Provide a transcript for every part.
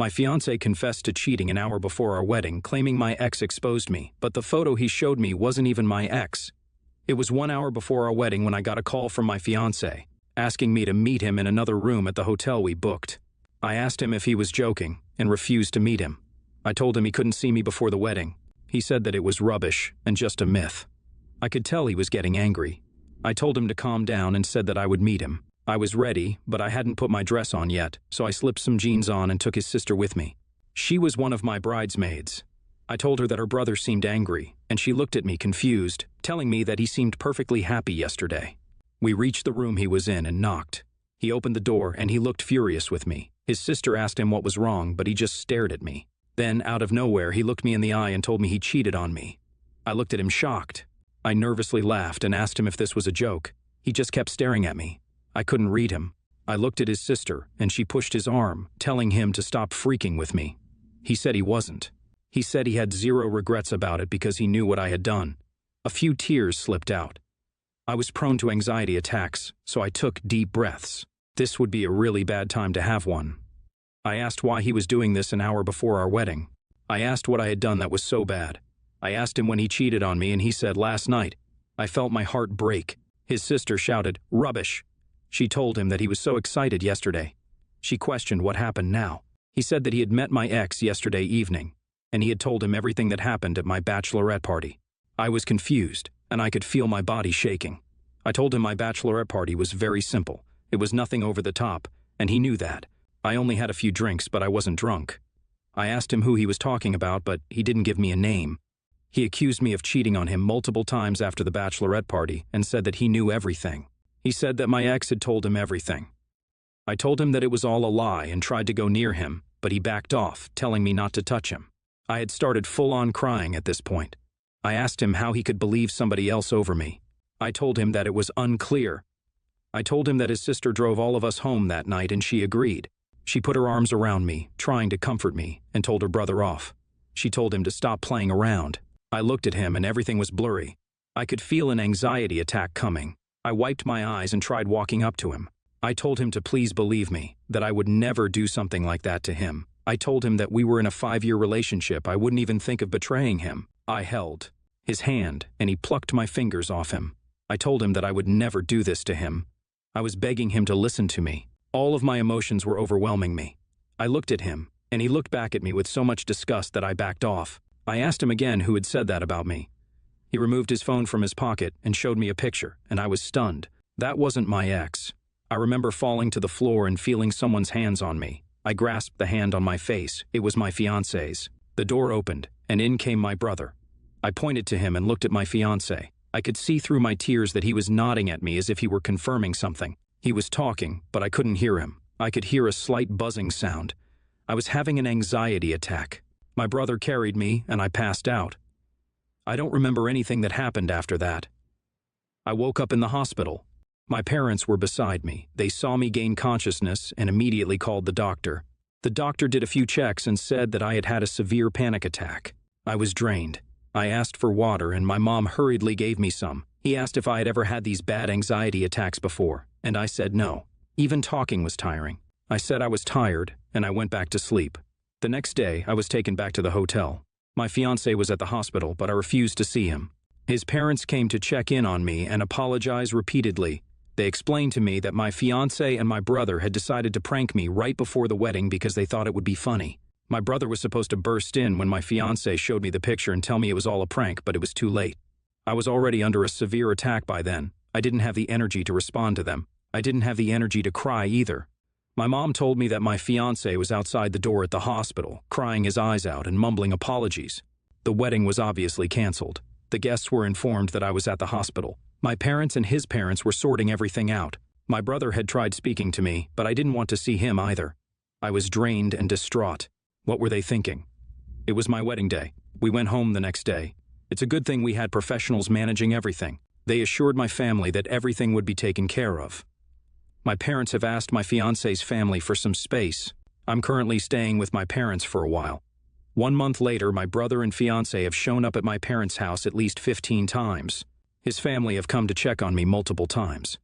My fiancé confessed to cheating an hour before our wedding, claiming my ex exposed me, but the photo he showed me wasn't even my ex. It was 1 hour before our wedding when I got a call from my fiancé, asking me to meet him in another room at the hotel we booked. I asked him if he was joking, and refused to meet him. I told him he couldn't see me before the wedding. He said that it was rubbish, and just a myth. I could tell he was getting angry. I told him to calm down and said that I would meet him. I was ready, but I hadn't put my dress on yet, so I slipped some jeans on and took his sister with me. She was one of my bridesmaids. I told her that her brother seemed angry, and she looked at me confused, telling me that he seemed perfectly happy yesterday. We reached the room he was in and knocked. He opened the door and he looked furious with me. His sister asked him what was wrong, but he just stared at me. Then, out of nowhere, he looked me in the eye and told me he cheated on me. I looked at him shocked. I nervously laughed and asked him if this was a joke. He just kept staring at me. I couldn't read him. I looked at his sister, and she pushed his arm, telling him to stop freaking with me. He said he wasn't. He said he had zero regrets about it because he knew what I had done. A few tears slipped out. I was prone to anxiety attacks, so I took deep breaths. This would be a really bad time to have one. I asked why he was doing this an hour before our wedding. I asked what I had done that was so bad. I asked him when he cheated on me, and he said, "Last night." I felt my heart break. His sister shouted, "Rubbish." She told him that he was so excited yesterday. She questioned what happened now. He said that he had met my ex yesterday evening, and he had told him everything that happened at my bachelorette party. I was confused, and I could feel my body shaking. I told him my bachelorette party was very simple. It was nothing over the top, and he knew that. I only had a few drinks, but I wasn't drunk. I asked him who he was talking about, but he didn't give me a name. He accused me of cheating on him multiple times after the bachelorette party and said that he knew everything. He said that my ex had told him everything. I told him that it was all a lie and tried to go near him, but he backed off, telling me not to touch him. I had started full-on crying at this point. I asked him how he could believe somebody else over me. I told him that it was unclear. I told him that his sister drove all of us home that night and she agreed. She put her arms around me, trying to comfort me, and told her brother off. She told him to stop playing around. I looked at him and everything was blurry. I could feel an anxiety attack coming. I wiped my eyes and tried walking up to him. I told him to please believe me, that I would never do something like that to him. I told him that we were in a 5-year relationship. I wouldn't even think of betraying him. I held his hand, and he plucked my fingers off him. I told him that I would never do this to him. I was begging him to listen to me. All of my emotions were overwhelming me. I looked at him, and he looked back at me with so much disgust that I backed off. I asked him again who had said that about me. He removed his phone from his pocket and showed me a picture, and I was stunned. That wasn't my ex. I remember falling to the floor and feeling someone's hands on me. I grasped the hand on my face. It was my fiancé's. The door opened, and in came my brother. I pointed to him and looked at my fiancé. I could see through my tears that he was nodding at me as if he were confirming something. He was talking, but I couldn't hear him. I could hear a slight buzzing sound. I was having an anxiety attack. My brother carried me, and I passed out. I don't remember anything that happened after that. I woke up in the hospital. My parents were beside me. They saw me gain consciousness and immediately called the doctor. The doctor did a few checks and said that I had had a severe panic attack. I was drained. I asked for water, and my mom hurriedly gave me some. He asked if I had ever had these bad anxiety attacks before, and I said no. Even talking was tiring. I said I was tired, and I went back to sleep. The next day, I was taken back to the hotel. My fiancé was at the hospital, but I refused to see him. His parents came to check in on me and apologize repeatedly. They explained to me that my fiancé and my brother had decided to prank me right before the wedding because they thought it would be funny. My brother was supposed to burst in when my fiancé showed me the picture and tell me it was all a prank, but it was too late. I was already under a severe attack by then. I didn't have the energy to respond to them. I didn't have the energy to cry either. My mom told me that my fiancé was outside the door at the hospital, crying his eyes out and mumbling apologies. The wedding was obviously canceled. The guests were informed that I was at the hospital. My parents and his parents were sorting everything out. My brother had tried speaking to me, but I didn't want to see him either. I was drained and distraught. What were they thinking? It was my wedding day. We went home the next day. It's a good thing we had professionals managing everything. They assured my family that everything would be taken care of. My parents have asked my fiancé's family for some space. I'm currently staying with my parents for a while. 1 month later, my brother and fiancé have shown up at my parents' house at least 15 times. His family have come to check on me multiple times.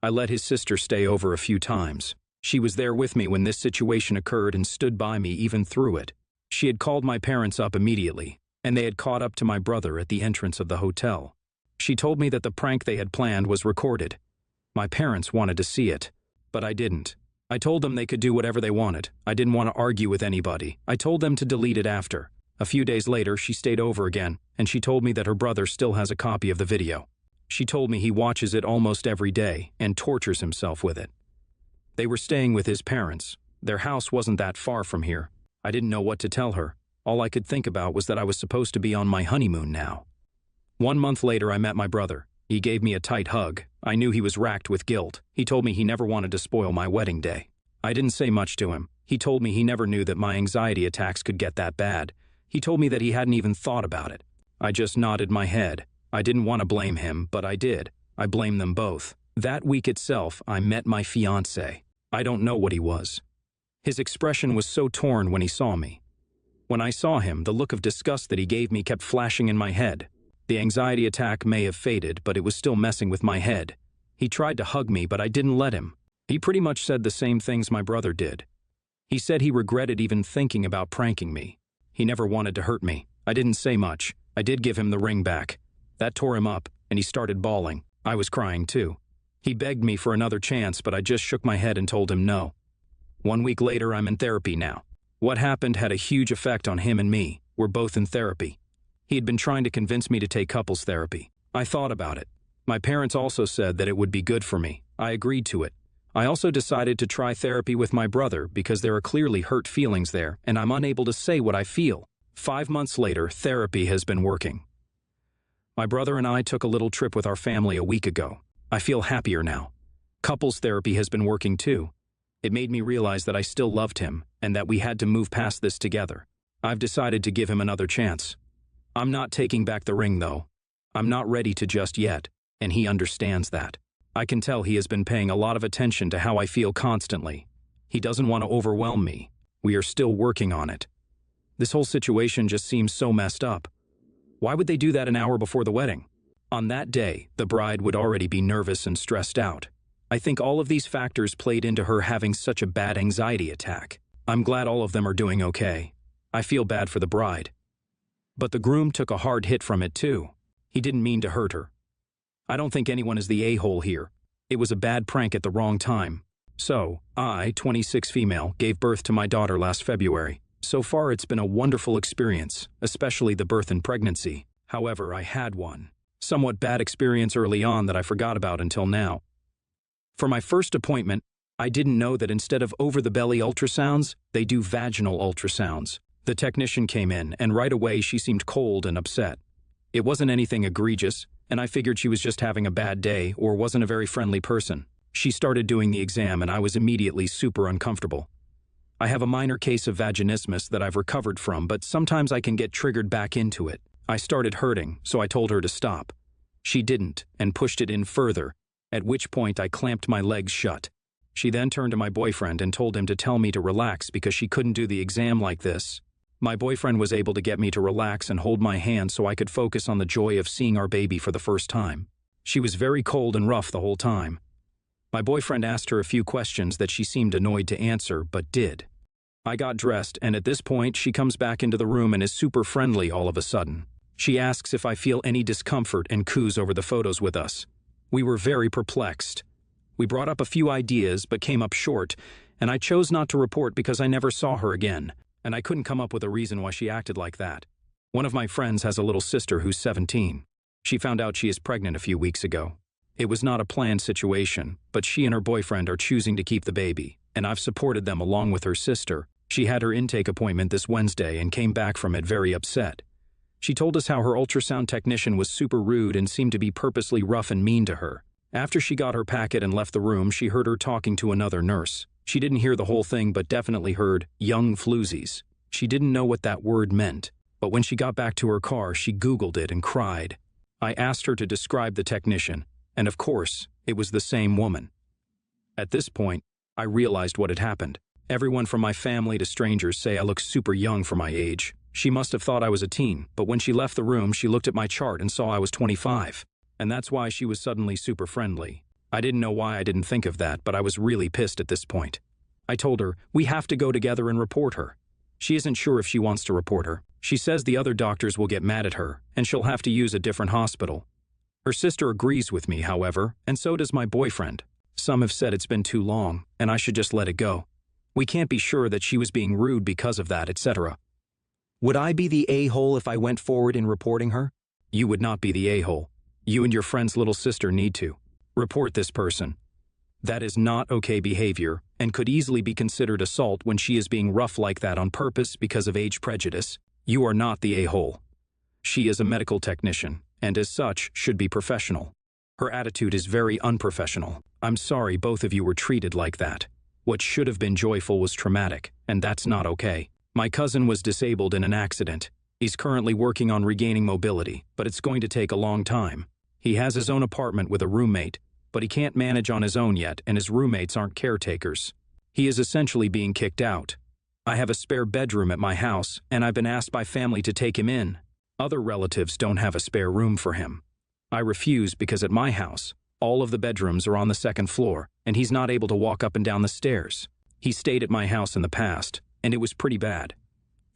I let his sister stay over a few times. She was there with me when this situation occurred and stood by me even through it. She had called my parents up immediately, and they had caught up to my brother at the entrance of the hotel. She told me that the prank they had planned was recorded. My parents wanted to see it, but I didn't. I told them they could do whatever they wanted. I didn't want to argue with anybody. I told them to delete it after. A few days later, she stayed over again, and she told me that her brother still has a copy of the video. She told me he watches it almost every day and tortures himself with it. They were staying with his parents. Their house wasn't that far from here. I didn't know what to tell her. All I could think about was that I was supposed to be on my honeymoon now. 1 month later, I met my brother. He gave me a tight hug. I knew he was racked with guilt. He told me he never wanted to spoil my wedding day. I didn't say much to him. He told me he never knew that my anxiety attacks could get that bad. He told me that he hadn't even thought about it. I just nodded my head. I didn't want to blame him, but I did. I blamed them both. That week itself, I met my fiancé. I don't know what he was. His expression was so torn when he saw me. When I saw him, the look of disgust that he gave me kept flashing in my head. The anxiety attack may have faded, but it was still messing with my head. He tried to hug me, but I didn't let him. He pretty much said the same things my brother did. He said he regretted even thinking about pranking me. He never wanted to hurt me. I didn't say much. I did give him the ring back. That tore him up, and he started bawling. I was crying too. He begged me for another chance, but I just shook my head and told him no. 1 week later, I'm in therapy now. What happened had a huge effect on him and me. We're both in therapy. He had been trying to convince me to take couples therapy. I thought about it. My parents also said that it would be good for me. I agreed to it. I also decided to try therapy with my brother because there are clearly hurt feelings there, and I'm unable to say what I feel. 5 months later, therapy has been working. My brother and I took a little trip with our family a week ago. I feel happier now. Couples therapy has been working too. It made me realize that I still loved him and that we had to move past this together. I've decided to give him another chance. I'm not taking back the ring though. I'm not ready to just yet, and he understands that. I can tell he has been paying a lot of attention to how I feel constantly. He doesn't want to overwhelm me. We are still working on it. This whole situation just seems so messed up. Why would they do that an hour before the wedding? On that day, the bride would already be nervous and stressed out. I think all of these factors played into her having such a bad anxiety attack. I'm glad all of them are doing okay. I feel bad for the bride. But the groom took a hard hit from it too. He didn't mean to hurt her. I don't think anyone is the a-hole here. It was a bad prank at the wrong time. So, I, 26 female, gave birth to my daughter last February. So far it's been a wonderful experience, especially the birth and pregnancy. However, I had one somewhat bad experience early on that I forgot about until now. For my first appointment, I didn't know that instead of over-the-belly ultrasounds, they do vaginal ultrasounds. The technician came in, and right away she seemed cold and upset. It wasn't anything egregious, and I figured she was just having a bad day or wasn't a very friendly person. She started doing the exam, and I was immediately super uncomfortable. I have a minor case of vaginismus that I've recovered from, but sometimes I can get triggered back into it. I started hurting, so I told her to stop. She didn't, and pushed it in further, at which point I clamped my legs shut. She then turned to my boyfriend and told him to tell me to relax because she couldn't do the exam like this. My boyfriend was able to get me to relax and hold my hand so I could focus on the joy of seeing our baby for the first time. She was very cold and rough the whole time. My boyfriend asked her a few questions that she seemed annoyed to answer, but did. I got dressed, and at this point she comes back into the room and is super friendly all of a sudden. She asks if I feel any discomfort and coos over the photos with us. We were very perplexed. We brought up a few ideas but came up short, and I chose not to report because I never saw her again, and I couldn't come up with a reason why she acted like that. One of my friends has a little sister who's 17. She found out she is pregnant a few weeks ago. It was not a planned situation, but she and her boyfriend are choosing to keep the baby, and I've supported them along with her sister. She had her intake appointment this Wednesday and came back from it very upset. She told us how her ultrasound technician was super rude and seemed to be purposely rough and mean to her. After she got her packet and left the room, she heard her talking to another nurse. She didn't hear the whole thing but definitely heard young floozies. She didn't know what that word meant, but when she got back to her car, she Googled it and cried. I asked her to describe the technician, and of course, it was the same woman. At this point, I realized what had happened. Everyone from my family to strangers say I look super young for my age. She must have thought I was a teen, but when she left the room, she looked at my chart and saw I was 25. And that's why she was suddenly super friendly. I didn't know why I didn't think of that, but I was really pissed at this point. I told her, we have to go together and report her. She isn't sure if she wants to report her. She says the other doctors will get mad at her, and she'll have to use a different hospital. Her sister agrees with me, however, and so does my boyfriend. Some have said it's been too long, and I should just let it go. We can't be sure that she was being rude because of that, etc. Would I be the a-hole if I went forward in reporting her? You would not be the a-hole. You and your friend's little sister need to report this person. That is not okay behavior and could easily be considered assault when she is being rough like that on purpose because of age prejudice. You are not the a-hole. She is a medical technician, and as such, should be professional. Her attitude is very unprofessional. I'm sorry both of you were treated like that. What should have been joyful was traumatic, and that's not okay. My cousin was disabled in an accident. He's currently working on regaining mobility, but it's going to take a long time. He has his own apartment with a roommate, but he can't manage on his own yet, and his roommates aren't caretakers. He is essentially being kicked out. I have a spare bedroom at my house, and I've been asked by family to take him in. Other relatives don't have a spare room for him. I refuse because at my house, all of the bedrooms are on the second floor, and he's not able to walk up and down the stairs. He stayed at my house in the past, and it was pretty bad.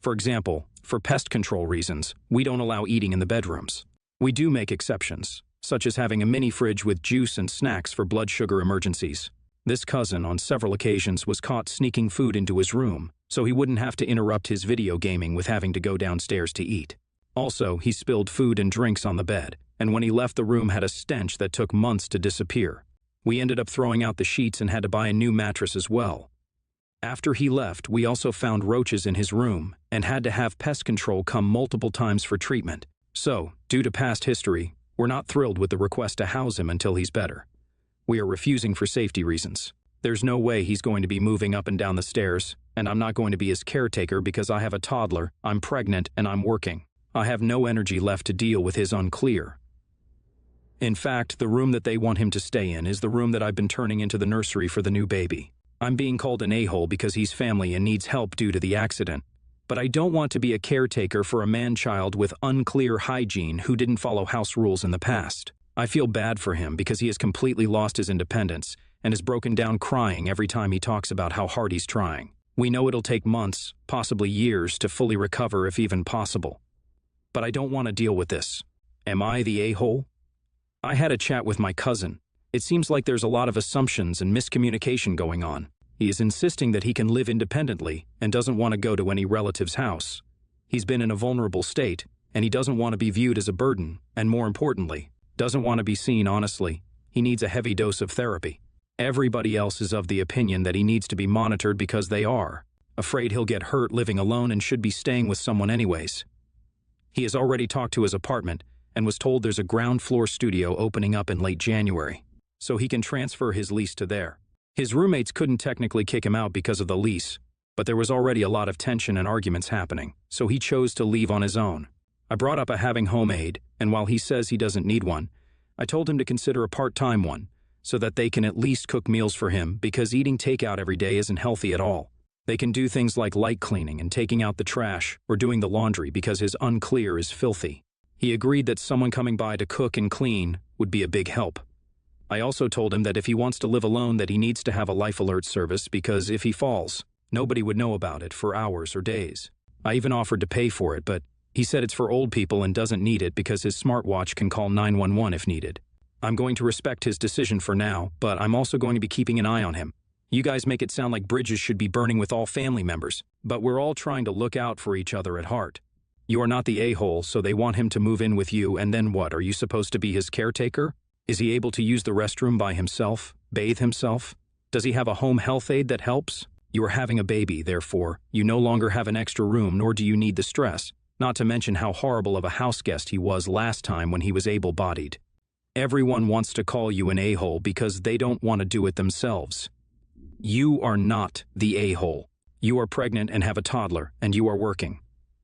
For example, for pest control reasons, we don't allow eating in the bedrooms. We do make exceptions, such as having a mini fridge with juice and snacks for blood sugar emergencies. This cousin, on several occasions, was caught sneaking food into his room, so he wouldn't have to interrupt his video gaming with having to go downstairs to eat. Also, he spilled food and drinks on the bed, and when he left the room had a stench that took months to disappear. We ended up throwing out the sheets and had to buy a new mattress as well. After he left, we also found roaches in his room and had to have pest control come multiple times for treatment. So, due to past history, we're not thrilled with the request to house him until he's better. We are refusing for safety reasons. There's no way he's going to be moving up and down the stairs, and I'm not going to be his caretaker because I have a toddler, I'm pregnant, and I'm working. I have no energy left to deal with his unclear. In fact, the room that they want him to stay in is the room that I've been turning into the nursery for the new baby. I'm being called an a-hole because he's family and needs help due to the accident. But I don't want to be a caretaker for a man-child with unclear hygiene who didn't follow house rules in the past. I feel bad for him because he has completely lost his independence and is broken down crying every time he talks about how hard he's trying. We know it'll take months, possibly years, to fully recover if even possible. But I don't want to deal with this. Am I the a-hole? I had a chat with my cousin. It seems like there's a lot of assumptions and miscommunication going on. He is insisting that he can live independently and doesn't want to go to any relative's house. He's been in a vulnerable state, and he doesn't want to be viewed as a burden, and more importantly, doesn't want to be seen honestly. He needs a heavy dose of therapy. Everybody else is of the opinion that he needs to be monitored because they are afraid he'll get hurt living alone and should be staying with someone anyways. He has already talked to his apartment and was told there's a ground floor studio opening up in late January, so he can transfer his lease to there. His roommates couldn't technically kick him out because of the lease, but there was already a lot of tension and arguments happening, so he chose to leave on his own. I brought up having home aid, and while he says he doesn't need one, I told him to consider a part-time one, so that they can at least cook meals for him because eating takeout every day isn't healthy at all. They can do things like light cleaning and taking out the trash or doing the laundry because his unclear is filthy. He agreed that someone coming by to cook and clean would be a big help. I also told him that if he wants to live alone that he needs to have a life alert service because if he falls, nobody would know about it for hours or days. I even offered to pay for it, but he said it's for old people and doesn't need it because his smartwatch can call 911 if needed. I'm going to respect his decision for now, but I'm also going to be keeping an eye on him. You guys make it sound like bridges should be burning with all family members, but we're all trying to look out for each other at heart. You are not the a-hole, so they want him to move in with you, and then what? Are you supposed to be his caretaker? Is he able to use the restroom by himself, bathe himself? Does he have a home health aide that helps? You are having a baby, therefore, you no longer have an extra room nor do you need the stress, not to mention how horrible of a house guest he was last time when he was able-bodied. Everyone wants to call you an a-hole because they don't want to do it themselves. You are not the a-hole. You are pregnant and have a toddler, and you are working.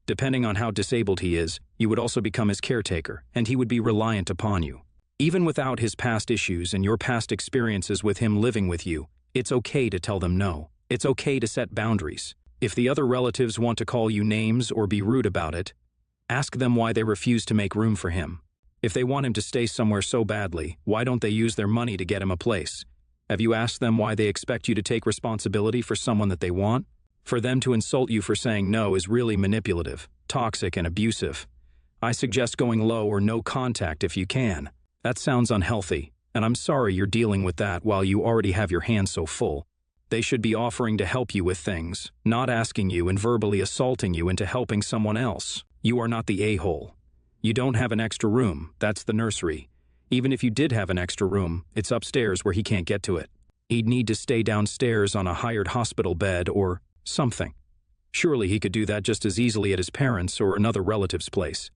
Depending on how disabled he is, you would also become his caretaker, and he would be reliant upon you. Even without his past issues and your past experiences with him living with you, it's okay to tell them no. It's okay to set boundaries. If the other relatives want to call you names or be rude about it, ask them why they refuse to make room for him. If they want him to stay somewhere so badly, why don't they use their money to get him a place? Have you asked them why they expect you to take responsibility for someone that they want? For them to insult you for saying no is really manipulative, toxic, and abusive. I suggest going low or no contact if you can. That sounds unhealthy, and I'm sorry you're dealing with that while you already have your hands so full. They should be offering to help you with things, not asking you and verbally assaulting you into helping someone else. You are not the a-hole. You don't have an extra room, that's the nursery. Even if you did have an extra room, it's upstairs where he can't get to it. He'd need to stay downstairs on a hired hospital bed or something. Surely he could do that just as easily at his parents' or another relative's place.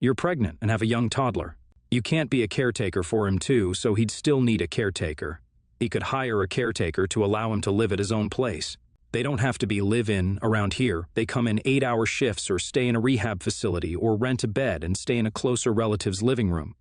You're pregnant and have a young toddler. You can't be a caretaker for him too, so he'd still need a caretaker. He could hire a caretaker to allow him to live at his own place. They don't have to be live-in around here. They come in 8-hour shifts or stay in a rehab facility or rent a bed and stay in a closer relative's living room.